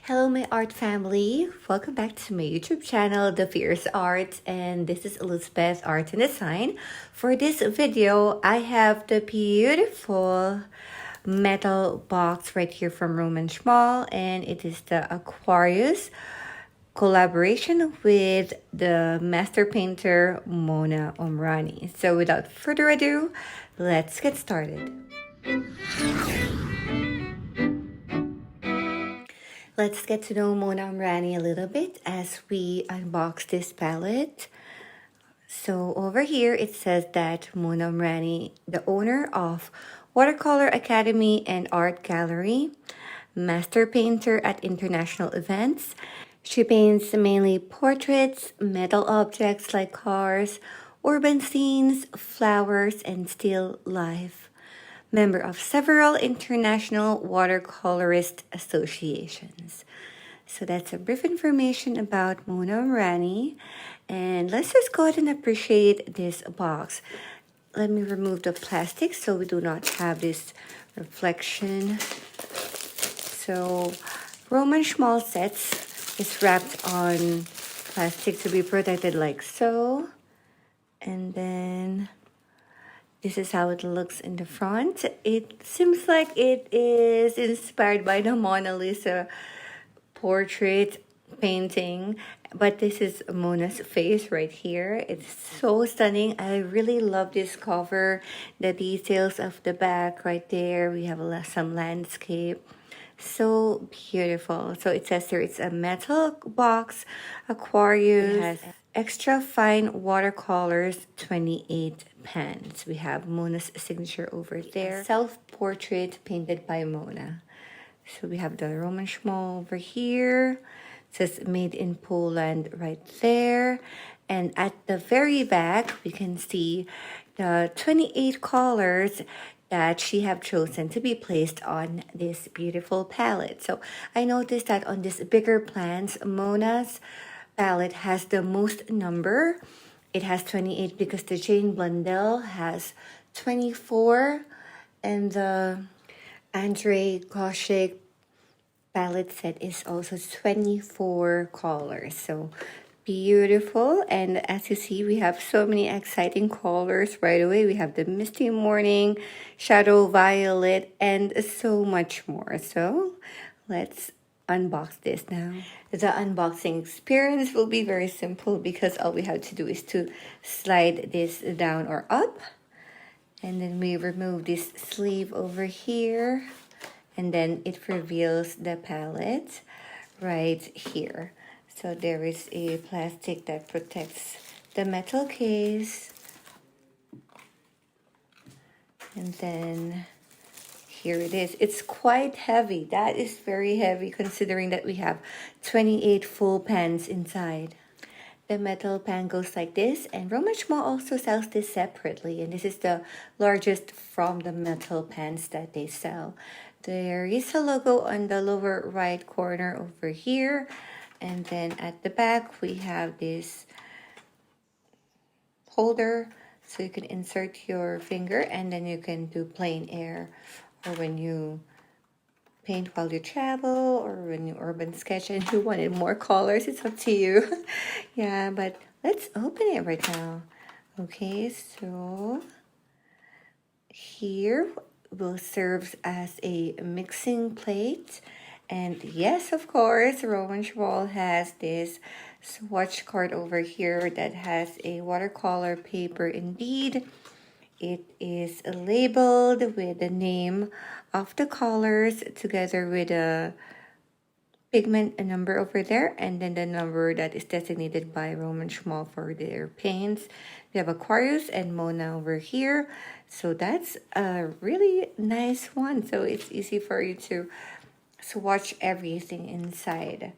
Hello my art family, welcome back to my YouTube channel, The Fierce Art, and this is Elizabeth Art and Design. For this video, I have the beautiful metal box right here from Szmal, and it is the Aquarius collaboration with the master painter Mona Omrani. So without further ado, let's get started. Let's get to know Mona Omrani a little bit as we unbox this palette. So over here it says that Mona Omrani, the owner of Watercolor Academy and Art Gallery, master painter at international events. She paints mainly portraits, metal objects like cars, urban scenes, flowers, and still life. Member of several international watercolorist associations. So that's a brief information about Mona Omrani. And let's just go ahead and appreciate this box. Let me remove the plastic so we do not have this reflection. So Szmal sets is wrapped on plastic to be protected like so. And then this is how it looks in the front. It seems like it is inspired by the Mona Lisa portrait painting, but this is Mona's face right here. It's so stunning. I really love this cover. The details of the back right there. We have some landscape. So beautiful. So it says here it's a metal box, Aquarius. It has extra fine watercolors, 28 pens. We have Mona's signature over there. Self-portrait painted by Mona. So we have the Szmal over here. It says made in Poland right there. And at the very back, we can see the 28 colors that she have chosen to be placed on this beautiful palette. So I noticed that on this bigger plans, Mona's palette has the most number. It has 28 because the Jane Blundell has 24, and the Andre Goshik palette set is also 24 colors. So beautiful. And as you see, we have so many exciting colors right away. We have the Misty Morning, Shadow Violet, and so much more. So let's unbox this now. The unboxing experience will be very simple because all we have to do is to slide this down or up. And then we remove this sleeve over here. And then it reveals the palette right here. So there is a plastic that protects the metal case. And then here it is. It's quite heavy. That is very heavy considering that we have 28 full pens inside. The metal pan goes like this, and Szmal also sells this separately, and this is the largest from the metal pans that they sell. There is a logo on the lower right corner over here, and then at the back we have this holder so you can insert your finger, and then you can do plein air, or when you paint while you travel, or when you urban sketch and you wanted more colors, it's up to you. Yeah, but let's open it right now. Okay, so here will serve as a mixing plate. And yes, of course, Szmal has this Swatch Card over here that has a watercolor paper indeed. It is labeled with the name of the colors together with a pigment number over there, and then the number that is designated by Szmal for their paints. We have Aquarius and Mona over here. So that's a really nice one. So it's easy for you to swatch everything inside.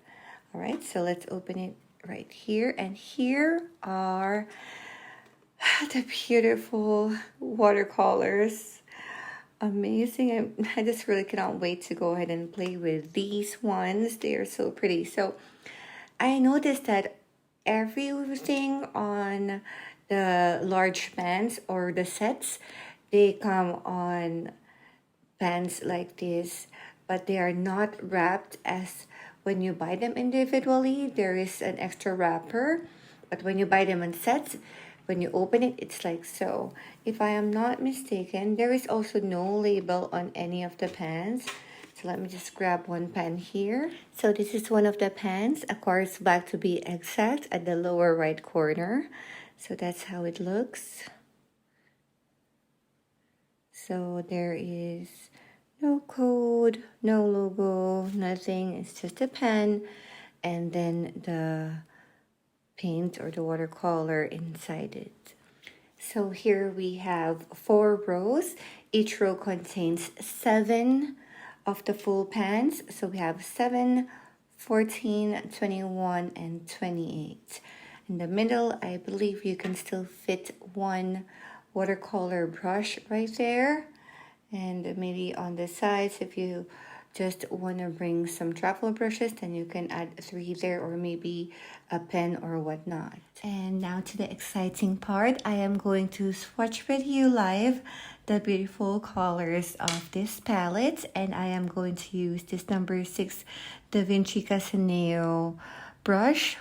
All right, so let's open it right here. And here are the beautiful watercolors. Amazing. I just really cannot wait to go ahead and play with these ones. They are so pretty. So I noticed that everything on the large pans or the sets, they come on pans like this but they are not wrapped as when you buy them individually. There is an extra wrapper, but when you buy them in sets, when you open it, it's like so. If I am not mistaken, there is also no label on any of the pans. So let me just grab one pan here. So this is one of the pans, Aquarius Black to be exact, at the lower right corner. So that's how it looks. So there is no code, no logo, nothing. It's just a pen and then the paint or the watercolor inside it. So here we have 4 rows. Each row contains 7 of the full pans. So we have 7, 14, 21, and 28. In the middle, I believe you can still fit one watercolor brush right there. And maybe on the sides, if you just want to bring some travel brushes, then you can add 3 there, or maybe a pen or whatnot. And now to the exciting part. I am going to swatch with you live the beautiful colors of this palette, and I am going to use this number 6 Da Vinci Casaneo brush.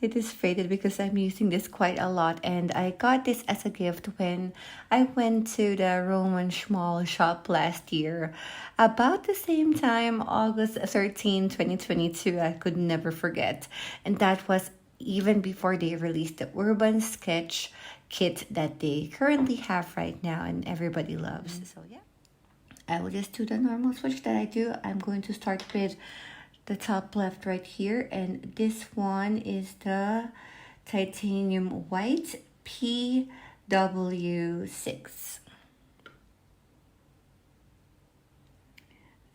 It is faded because I'm using this quite a lot, and I got this as a gift when I went to the Roman Szmal shop last year. About the same time, August 13, 2022, I could never forget. And that was even before they released the Urban Sketch kit that they currently have right now and everybody loves. So yeah, I will just do the normal swatch that I do. I'm going to start with the top left right here, and this one is the titanium white PW6.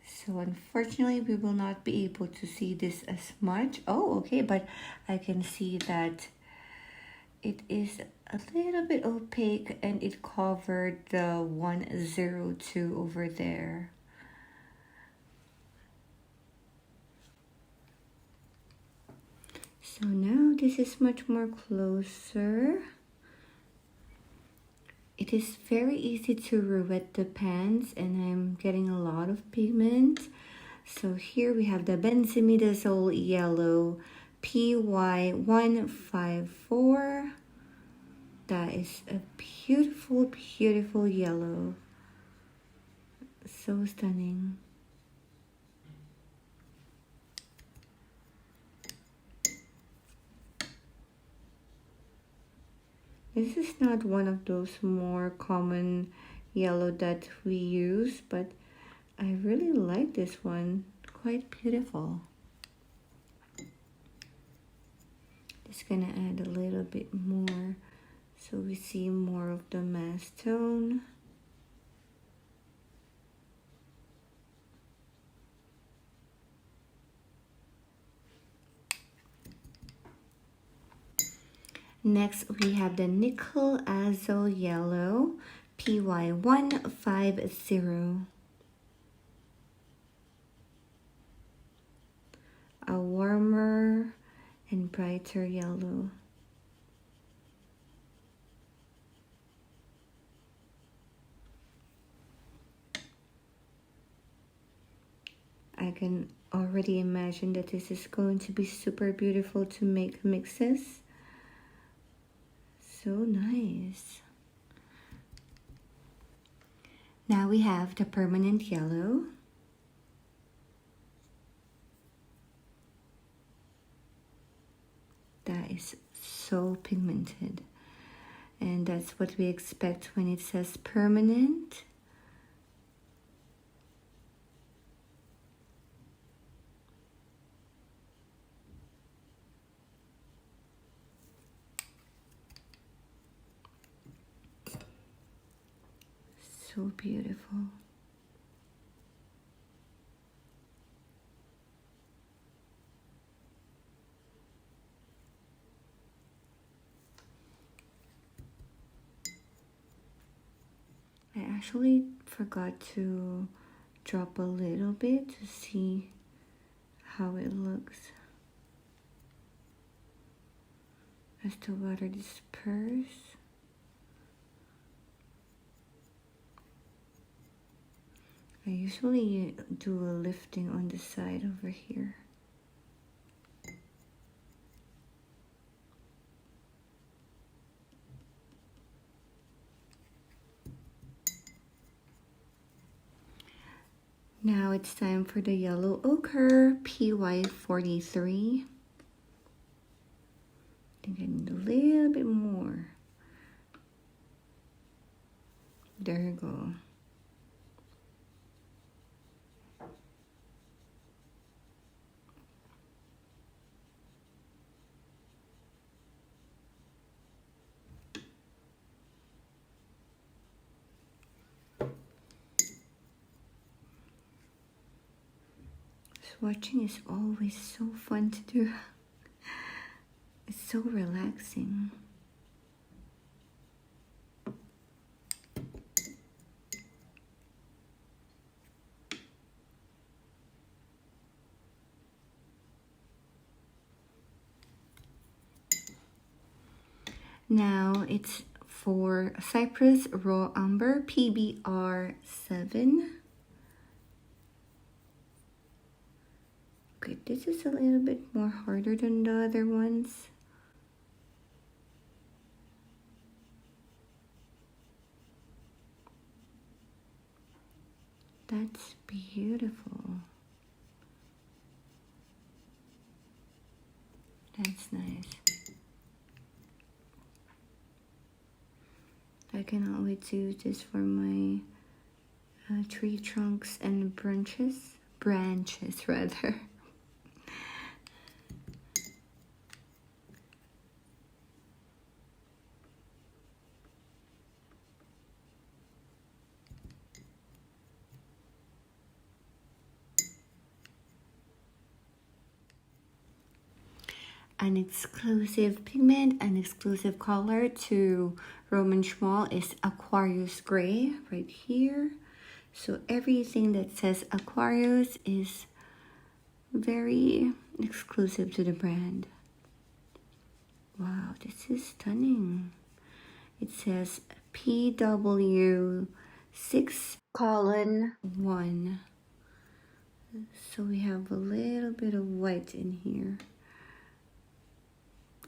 So unfortunately we will not be able to see this as much. Oh, okay, but I can see that it is a little bit opaque and it covered the 102 over there. So now this is much more closer. It is very easy to ruette the pans, and I'm getting a lot of pigment. So here we have the Benzymidazole yellow PY154. That is a beautiful, beautiful yellow. So stunning. This is not one of those more common yellow that we use, but I really like this one. Quite beautiful. Just gonna add a little bit more so we see more of the mass tone. Next, we have the Nickel Azul Yellow PY150. A warmer and brighter yellow. I can already imagine that this is going to be super beautiful to make mixes. So nice. Now we have the permanent yellow. That is so pigmented. And that's what we expect when it says permanent. So beautiful. I actually forgot to drop a little bit to see how it looks as the water disperses. I usually do a lifting on the side over here. Now it's time for the yellow ochre, PY43. I think I need a little bit more. There you go. Swatching is always so fun to do. It's so relaxing. Now it's for Cyprus Raw Umber, PBR7. Okay, this is a little bit more harder than the other ones. That's beautiful. That's nice. I cannot wait to use this for my tree trunks and branches rather. An exclusive pigment, an exclusive color to Roman Szmal is Aquarius Gray right here. So everything that says Aquarius is very exclusive to the brand. Wow, this is stunning. It says PW6:1. So we have a little bit of white in here.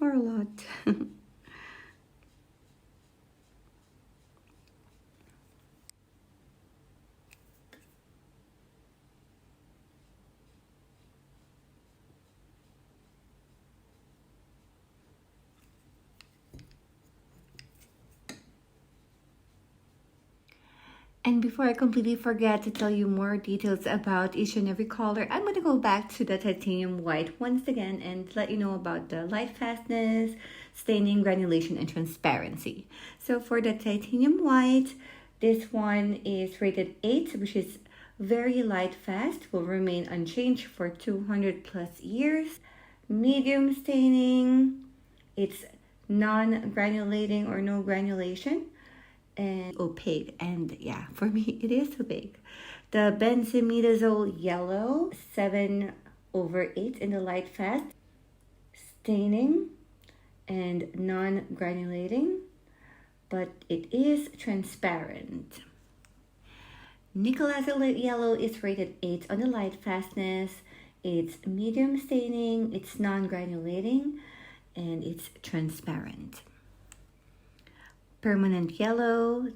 Or a lot. And before I completely forget to tell you more details about each and every color, I'm going to go back to the titanium white once again and let you know about the light fastness, staining, granulation, and transparency. So for the titanium white, this one is rated 8, which is very light fast, will remain unchanged for 200 plus years. Medium staining, it's non-granulating or no granulation, and opaque, and yeah, for me it is opaque. The Benzymidazole yellow, 7/8 in the light fast, staining and non-granulating, but it is transparent. Nickel azulite yellow is rated 8 on the light fastness. It's medium staining, it's non-granulating, and it's transparent. Permanent yellow,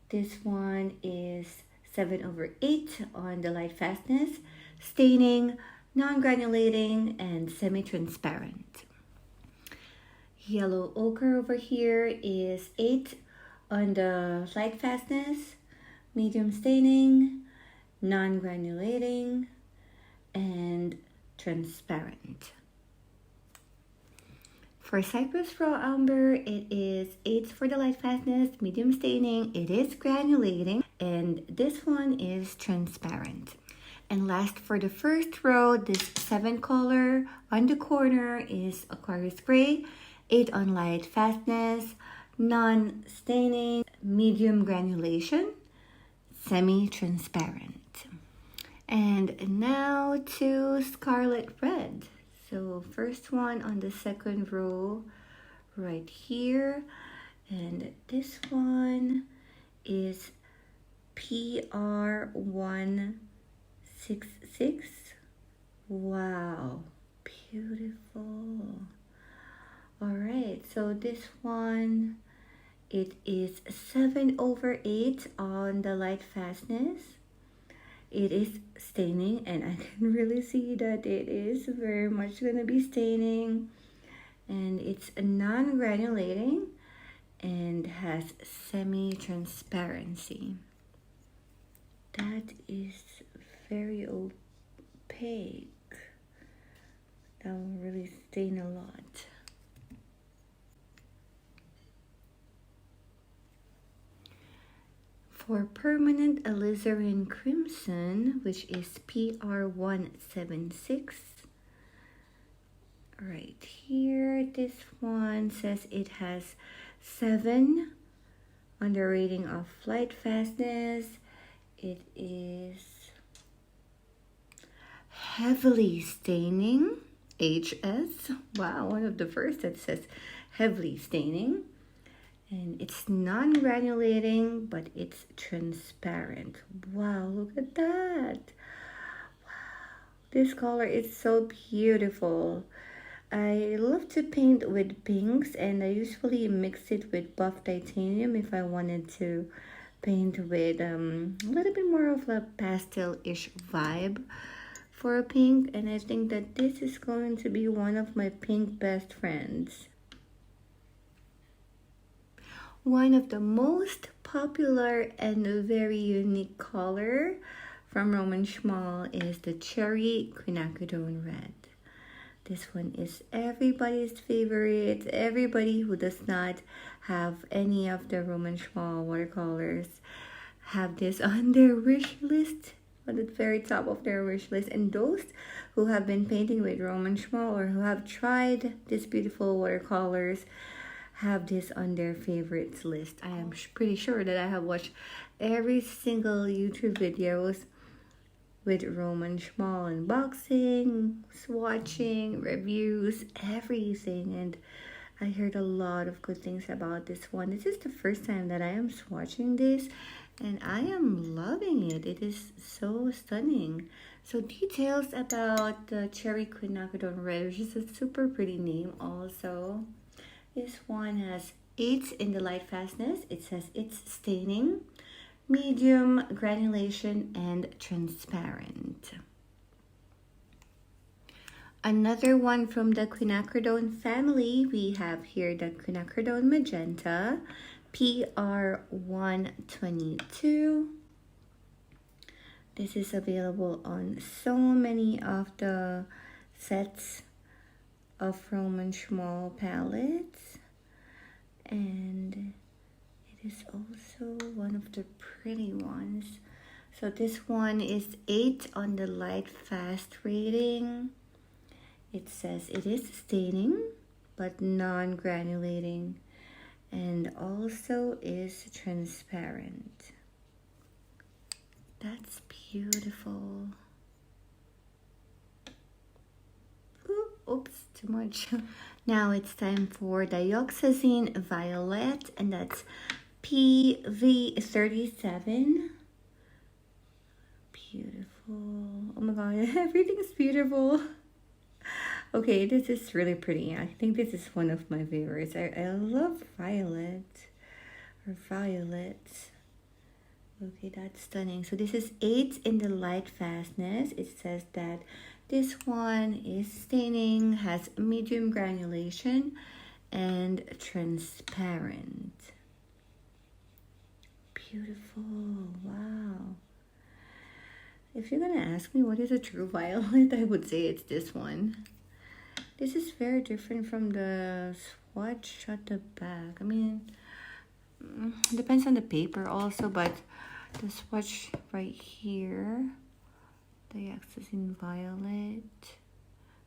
this one is 7/8 on the light fastness, staining, non-granulating, and semi-transparent. Yellow ochre over here is 8 on the light fastness, medium staining, non-granulating, and transparent. For Cyprus Raw Umber, it is 8 for the light fastness, medium staining, it is granulating, and this one is transparent. And last, for the first row, this 7 color on the corner is Aquarius Gray, 8 on light fastness, non-staining, medium granulation, semi-transparent. And now to Scarlet Red. So first one on the second row right here, and this one is PR166. Wow, beautiful. All right, so this one, it is 7/8 on the light fastness. It is staining, and I can really see that it is very much gonna be staining, and it's non-granulating and has semi-transparency. That is very opaque. That will really stain a lot. For permanent alizarin crimson, which is PR176, right here, this one says it has 7 on the rating of light fastness. It is heavily staining, HS. Wow, one of the first that says heavily staining. And it's non-granulating, but it's transparent. Wow, look at that. Wow, this color is so beautiful. I love to paint with pinks, and I usually mix it with buff titanium if I wanted to paint with a little bit more of a pastel-ish vibe for a pink. And I think that this is going to be one of my pink best friends. One of the most popular and very unique color from Roman Szmal is the Cherry Quinacridone Red. This one is everybody's favorite. Everybody who does not have any of the Roman Szmal watercolors have this on their wish list, on the very top of their wish list. And those who have been painting with Roman Szmal or who have tried these beautiful watercolors have this on their favorites list. I am pretty sure that I have watched every single YouTube videos with Roman Szmal unboxing, swatching, reviews, everything, and I heard a lot of good things about this one. This is the first time that I am swatching this, and I am loving it. It is so stunning. So details about the Cherry Quinacridone Red, which is a super pretty name also. This one has 8 in the light fastness. It says it's staining, medium granulation, and transparent. Another one from the quinacridone family, we have here the quinacridone magenta, PR122. This is available on so many of the sets of Roman Szmal palettes, and it is also one of the pretty ones. So this one is 8 on the light fast rating. It says it is staining but non-granulating, and also is transparent. That's beautiful. Oops, too much. Now it's time for dioxazine violet, and that's PV37. Beautiful. Oh my god, everything's beautiful. Okay, this is really pretty. I think this is one of my favorites. I love violet or violets. Okay, that's stunning. So this is 8 in the light fastness. It says that this one is staining, has medium granulation, and transparent. Beautiful. Wow. If you're gonna ask me what is a true violet, I would say it's this one. This is very different from the swatch at the back. I mean, it depends on the paper also, but the swatch right here, dioxazine violet,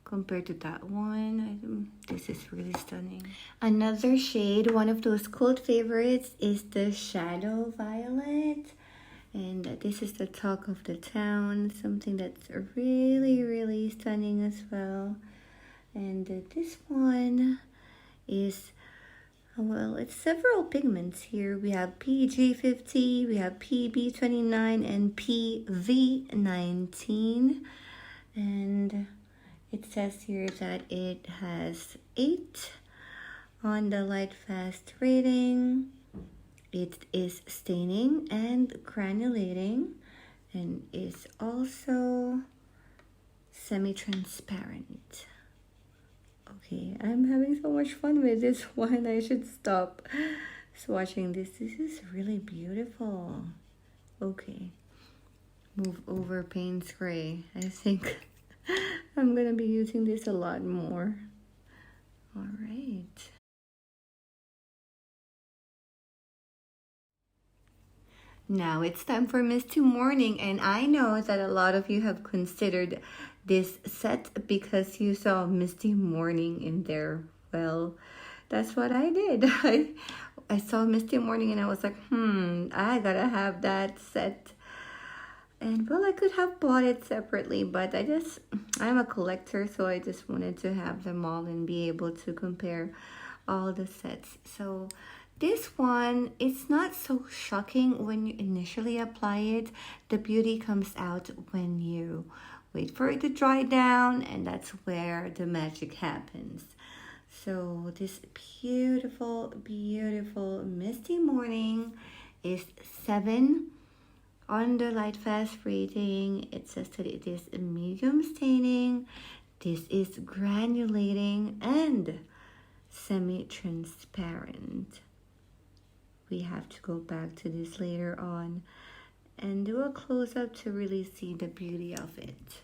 compared to that one, this is really stunning. Another shade, one of those cult favorites, is the shadow violet, and this is the talk of the town, something that's really stunning as well. And this one is Well, it's several pigments here. We have PG50, we have PB29, and PV19. And it says here that it has 8 on the light fast rating. It is staining and granulating, and is also semi-transparent. Okay, I'm having so much fun with this one. I should stop swatching this. This is really beautiful. Okay, move over Payne's Gray. I think I'm gonna be using this a lot more. All right. Now it's time for Misty Morning, and I know that a lot of you have considered this set because you saw Misty Morning in there. Well, that's what I did. I saw Misty Morning and I was like, I gotta have that set. And well, I could have bought it separately, but I'm a collector, so I just wanted to have them all and be able to compare all the sets. So this one, it's not so shocking when you initially apply it. The beauty comes out when you wait for it to dry down, and that's where the magic happens. So this beautiful, beautiful Misty Morning is 7 on the light fast rating. It says that it is a medium staining. This is granulating and semi-transparent. We have to go back to this later on and do a close-up to really see the beauty of it.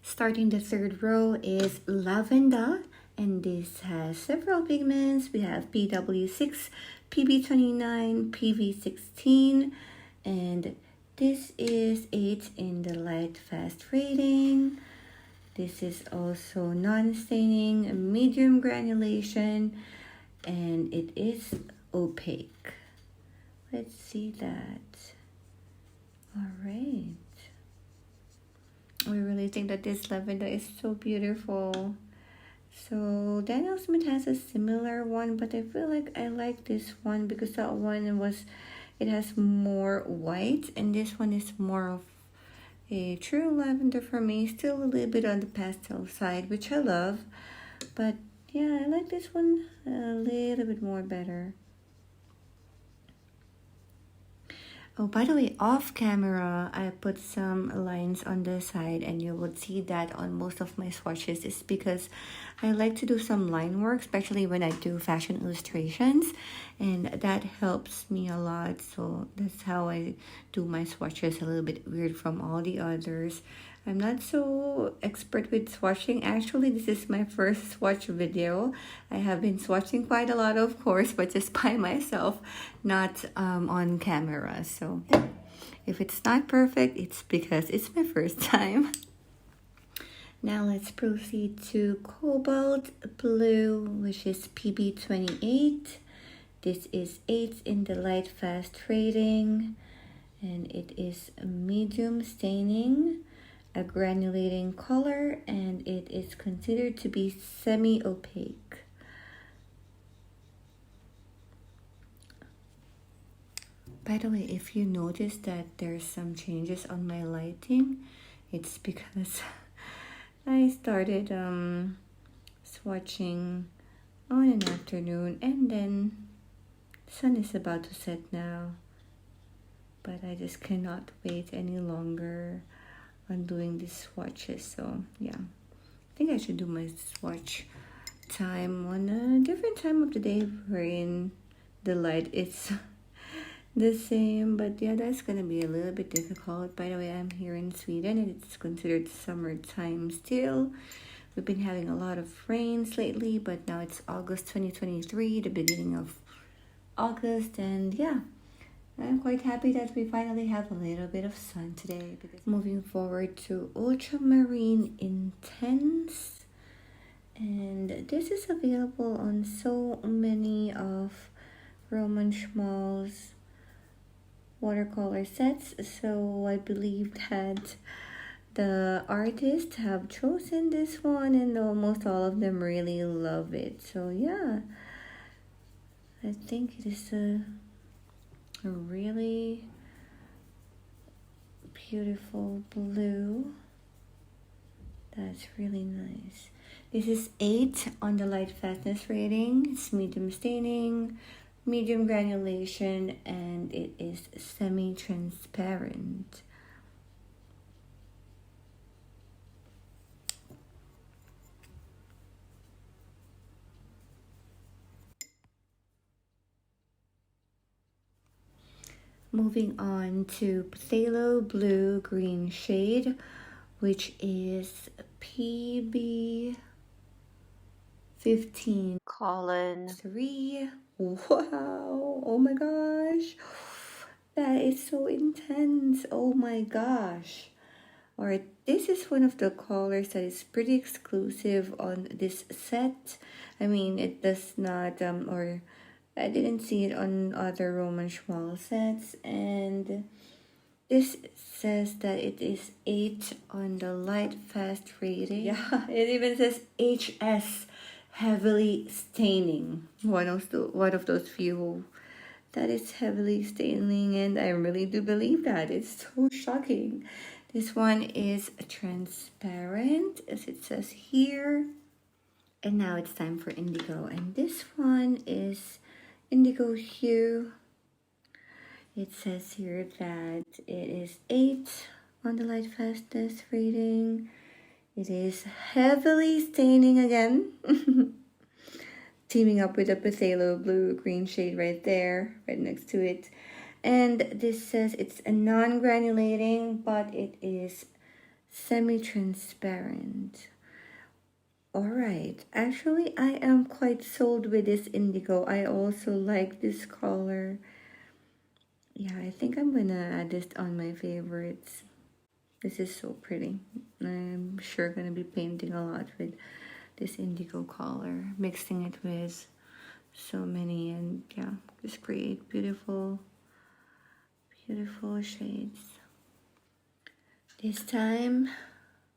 Starting the third row is Lavender, and this has several pigments. We have PW6, PB29, PV16, and this is 8 in the light fast rating. This is also non-staining, medium granulation, and it is opaque. Let's see that. All right. We really think that this lavender is so beautiful. So Daniel Smith has a similar one, but I feel like I like this one because that one it has more white, and this one is more of a true lavender for me. Still a little bit on the pastel side, which I love, but yeah, I like this one a little bit more better. Oh, by the way, off camera, I put some lines on the side, and you would see that on most of my swatches. It's because I like to do some line work, especially when I do fashion illustrations, and that helps me a lot. So that's how I do my swatches, a little bit weird from all the others. I'm not so expert with swatching. Actually, this is my first swatch video. I have been swatching quite a lot, of course, but just by myself, not on camera. So yeah. If it's not perfect, it's because it's my first time. Now let's proceed to Cobalt Blue, which is PB28. This is 8 in the light fast rating, and it is a medium staining, a granulating color, and it is considered to be semi-opaque. By the way, if you notice that there's some changes on my lighting, it's because I started swatching on an afternoon, and then the sun is about to set now, but I just cannot wait any longer on doing these swatches. So yeah, I think I should do my swatch time on a different time of the day wherein the light is the same, but yeah, that's gonna be a little bit difficult. By the way, I'm here in Sweden and it's considered summertime still. We've been having a lot of rains lately, but now it's August 2023, the beginning of August, and yeah, I'm quite happy that we finally have a little bit of sun today. Moving forward to Ultramarine Intense, and this is available on so many of Roman Szmal's watercolor sets, so I believe that the artists have chosen this one, and almost all of them really love it. So yeah, I think it is a really beautiful blue. That's really nice. This is 8 on the light fastness rating. It's medium staining, medium granulation, and it is semi-transparent. Moving on to phthalo blue green shade, which is PB 15:3. Wow, oh my gosh, that is so intense. Oh my gosh. Alright, this is one of the colors that is pretty exclusive on this set. I mean, it does not, or I didn't see it on other Roman Szmal sets, and this says that it is 8 on the light fast rating. Yeah, it even says HS, heavily staining. One of those few that is heavily staining, and I really do believe that. It's so shocking. This one is transparent, as it says here. And now it's time for indigo, and this one is indigo hue. It says here that it is 8 on the light fastness rating. It is heavily staining again. Teaming up with a phthalo blue green shade right there, right next to it. And this says it's a non-granulating, but it is semi-transparent. Alright, actually I am quite sold with this indigo. I also like this color. Yeah, I think I'm gonna add this on my favorites. This is so pretty. I'm sure gonna be painting a lot with this indigo color, mixing it with so many, and yeah, just create beautiful shades. This time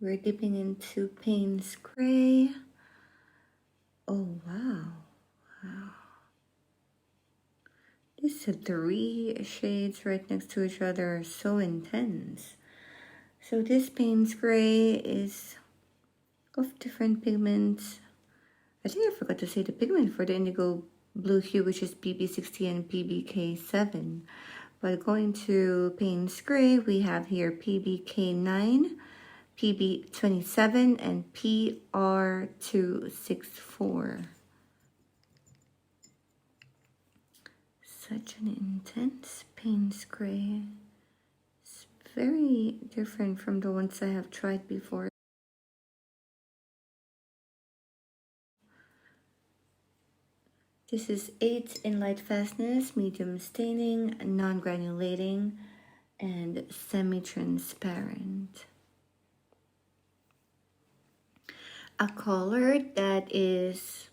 we're dipping into Payne's Gray. Oh wow, wow. These 3 shades right next to each other are so intense. So this Payne's Gray is of different pigments. I think I forgot to say the pigment for the indigo blue hue, which is PB60 and PBK7. But going to Payne's Gray, we have here PBK9, PB27, and PR264. Such an intense Payne's Gray. It's very different from the ones I have tried before. This is 8 in light fastness, medium staining, non-granulating, and semi-transparent. A color that is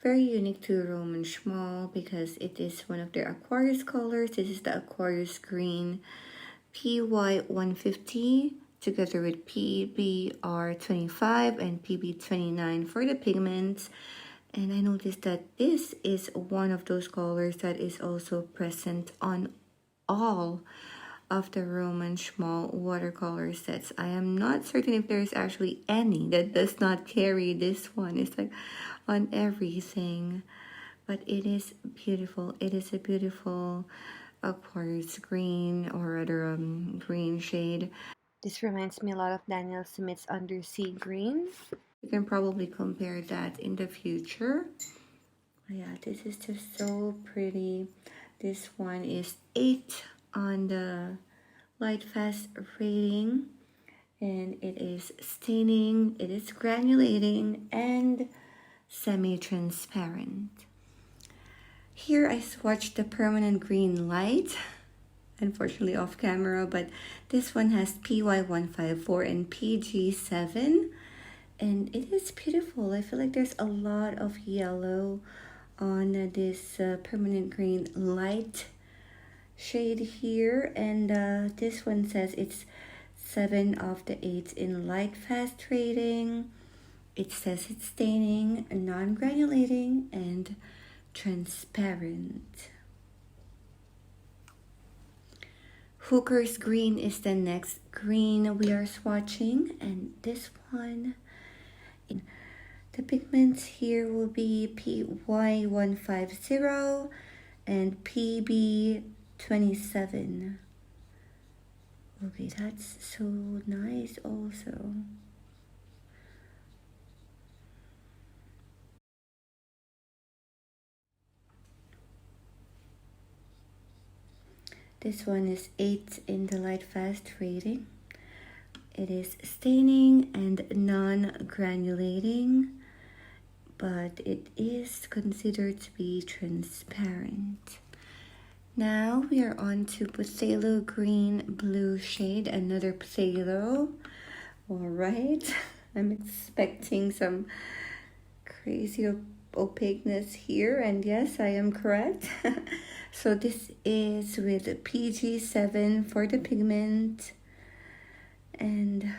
very unique to Roman Szmal because it is one of their Aquarius colors. This is the Aquarius Green PY150 together with PBR25 and PB29 for the pigments. And I noticed that this is one of those colors that is also present on all of the Roman Szmal watercolor sets. I am not certain if there's actually any that does not carry this one. It's like on everything, but it is beautiful. It is a beautiful Aquarius green, or rather green shade. This reminds me a lot of Daniel Smith's Undersea Green. You can probably compare that in the future. Yeah, this is just so pretty. This one is 8 on the light fast rating, and it is staining, it is granulating, and semi-transparent. Here I swatched the permanent green light, unfortunately off camera, but this one has PY154 and PG7, and it is beautiful. I feel like there's a lot of yellow on this permanent green light shade here, and this one says it's 7 of the 8 in light fast rating. It says it's staining, non-granulating, and transparent. Hooker's green is the next green we are swatching, and this one, the pigments here will be PY150 and PB27. Okay, that's so nice also. This one is 8 in the light fast rating. It is staining and non-granulating, but it is considered to be transparent. Now we are on to Phthalo Green Blue shade, another Phthalo. Alright, I'm expecting some crazy opaqueness here, and yes, I am correct. So this is with PG7 for the pigment, and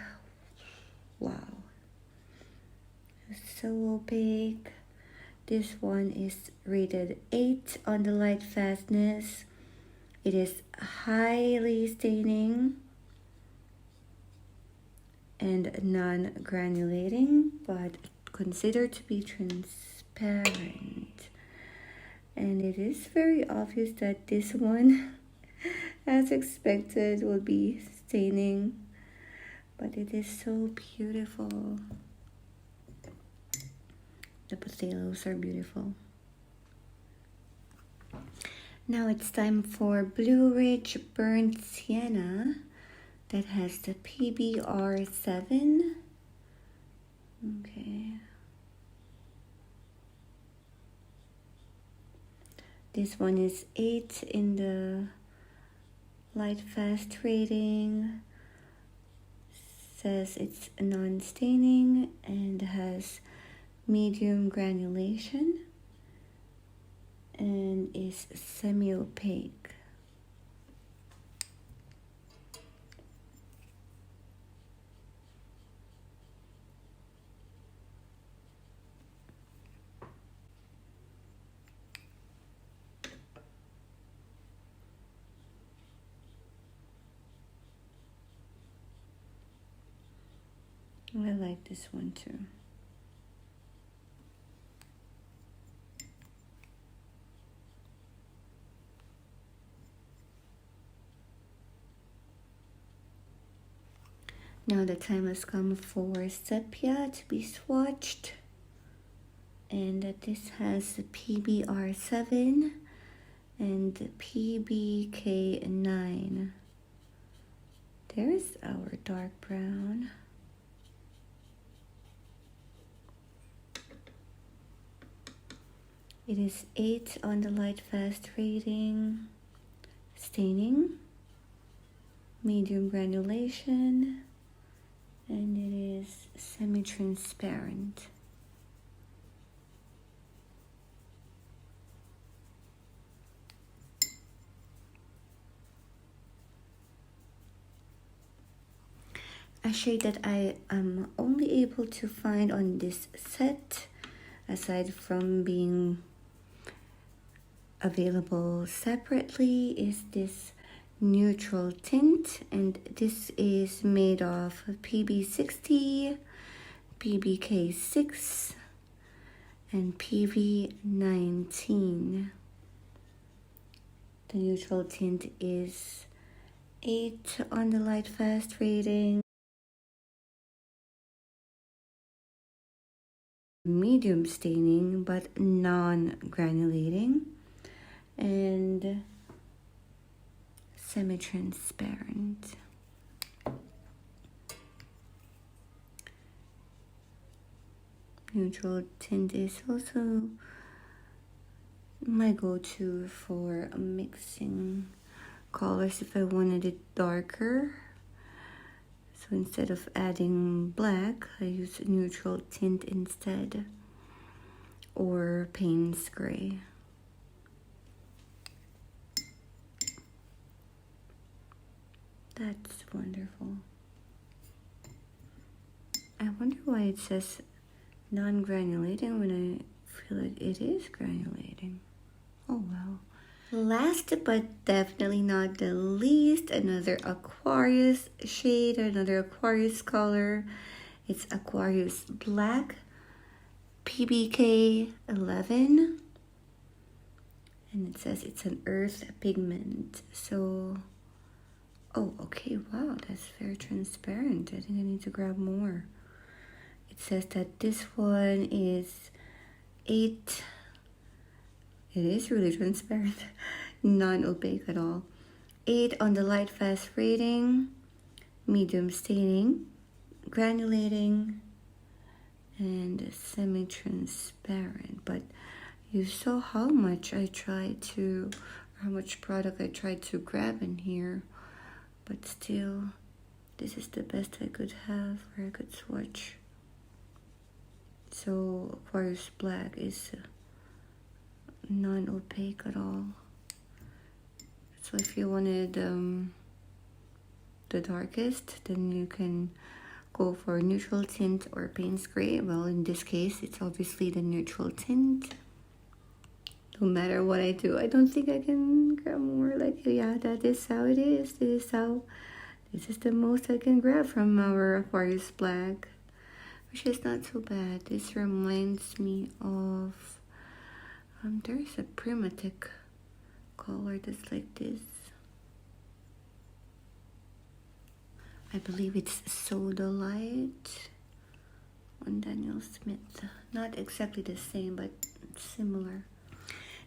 wow, so opaque. This one is rated 8 on the light fastness. It is highly staining and non-granulating, but considered to be transparent. And it is very obvious that this one, as expected, will be staining, but it is so beautiful. The phthalos are beautiful. Now it's time for Blue Ridge Burnt Sienna that has the PBR7. Okay. This one is 8 in the light fast rating. Says it's non-staining and has medium granulation and is semi-opaque. I like this one too. Now the time has come for sepia to be swatched, and this has the PBR7 and PBK9. There's our dark brown. It is 8 on the light fast rating, staining, medium granulation, and it is semi-transparent. A shade that I am only able to find on this set, aside from being available separately, is this neutral tint, and this is made of PB60, PBK6, and PV19. The neutral tint is 8 on the light fast rating, medium staining but non-granulating, and semi-transparent. Neutral tint is also my go-to for mixing colors if I wanted it darker. So instead of adding black, I use neutral tint instead, or Payne's gray. That's wonderful. wonder why it says non-granulating when I feel like it is granulating. Oh well. Last but definitely not the least, another Aquarius shade, another Aquarius color. It's Aquarius Black PBK 11. And it says it's an earth pigment. So, oh, okay, wow, that's very transparent. I think I need to grab more. It says that this one is 8. It is really transparent, non-opaque at all. 8 on the light fast rating, medium staining, granulating, and semi-transparent. But you saw how much how much product I tried to grab in here, but still, this is the best I could have, or I could swatch. So Aquarius Black is non-opaque at all. So if you wanted the darkest, then you can go for neutral tint or Payne's Gray. Well, in this case, it's obviously the neutral tint. No matter what I do, I don't think I can grab more. Like, yeah, that is how it is. This is the most I can grab from our Aquarius Black, which is not so bad. This reminds me of there is a Primatic color that's like this. I believe it's Soda Light on Daniel Smith. Not exactly the same, but similar.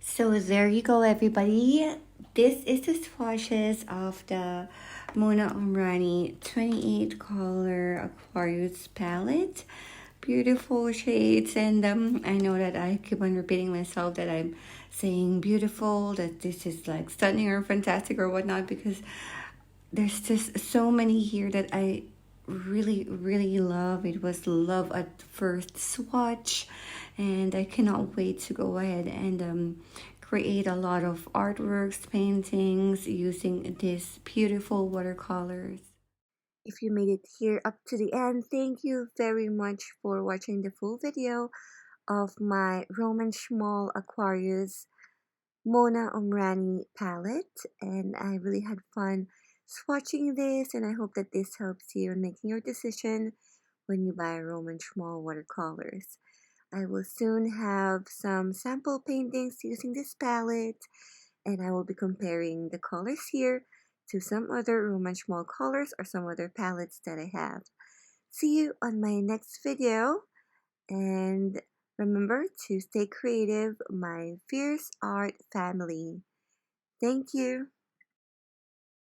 So there you go, everybody. This is the swatches of the Mona Omrani 28 color Aquarius palette. Beautiful shades, and I know that I keep on repeating myself that I'm saying beautiful, that this is like stunning or fantastic or whatnot, because there's just so many here that I really love. It was love at first swatch, and I cannot wait to go ahead and create a lot of artworks, paintings using these beautiful watercolors. If you made it here up to the end, thank you very much for watching the full video of my Roman Szmal Aquarius Mona Omrani palette, and I really had fun swatching this, and I hope that this helps you in making your decision when you buy Roman Szmal watercolors. I will soon have some sample paintings using this palette, and I will be comparing the colors here to some other Roman Szmal colors or some other palettes that I have. See you on my next video, and remember to stay creative, my fierce art family. Thank you.